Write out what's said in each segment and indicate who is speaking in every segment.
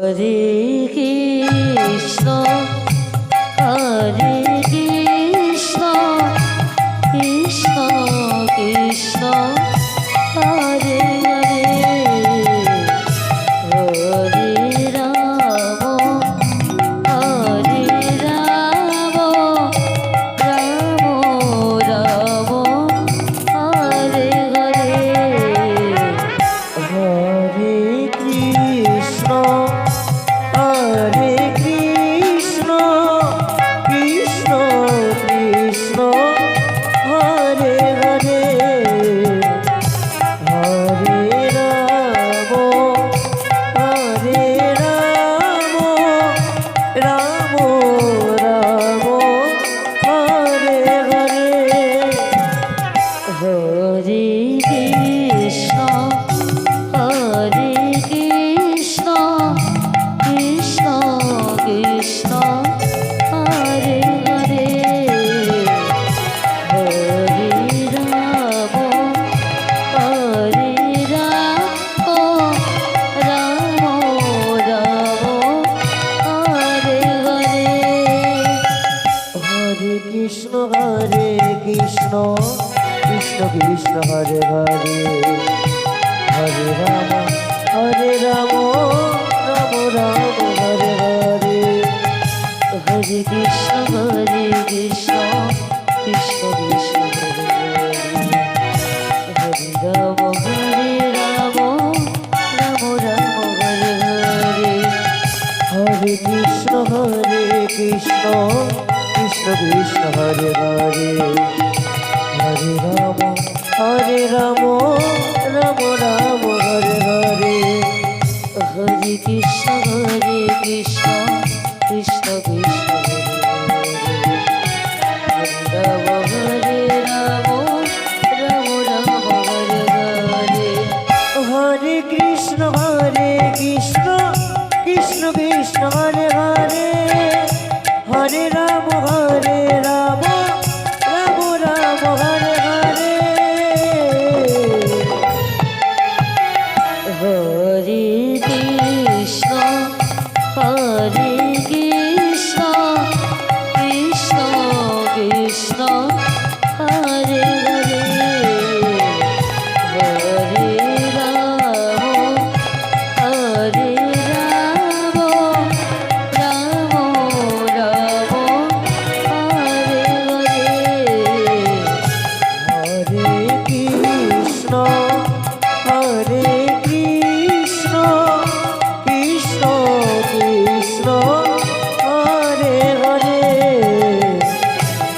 Speaker 1: Hare Krishna Hare Krishna Krishna Krishna Hare Hare Hare Ram Hare Ram Ram Ram Hare Hare Hare Krishna Hare Krishna Krishna Krishna Hare Hare Hare Ram Hare Ram Ram Ram Hare Hare Hare Krishna Hare Krishna Krishna Krishna Hare Hare Hare Ram Hare Ram Ram Ram Hare Hare Hare Krishna Krishna Krishna Hare Hare Hare Ram Ram Ram Hare Hare Hare Krishna Krishna Krishna Hare Hare Ram Ram Ram Hare Hare Hare Krishna Krishna Krishna Hare Hare Hare Ram Ram Ram Hare Hare Hare Krishna Krishna Krishna Krishna Hare Ram Ram Ram Hare Hare Hare Krishna Krishna Krishna Krishna Hare Hare Hare Ram Ram Ram Ram Hare Hare Hare Krishna Krishna Krishna Krishna Hare Hare Hare Ram Hare Ram Ram Ram Hare Hare Hare Krishna Krishna Krishna Krishna Hare Hare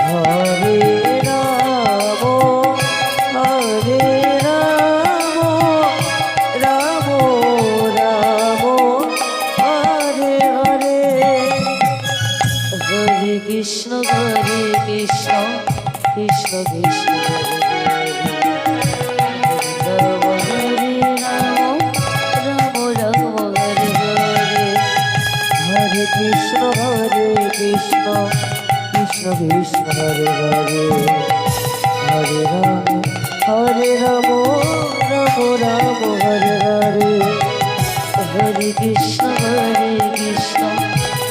Speaker 1: Hare Ram Ram Ram Hare Hare Hare Krishna Krishna Krishna Krishna Hare Krishna Krishna Krishna Krishna Hare Hare Hare Ram Ram Ram Hare Hare Hare Krishna Krishna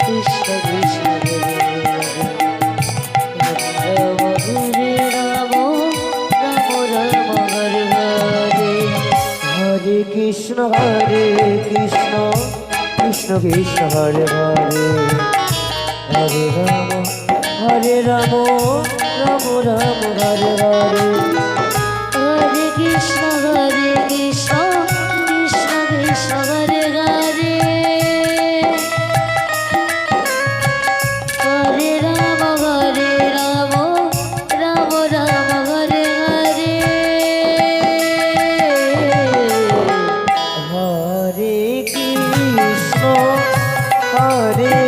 Speaker 1: Krishna Krishna Hare Hare Ram Ram Hare Hare Hare Krishna Krishna Krishna Krishna Hare Hare Hare Ram Ram Ram Hare Hare Hare Krishna Krishna Krishna Krishna Hare Hare Hare Ram Ram Ram Hare Hare Hare Krishna Hare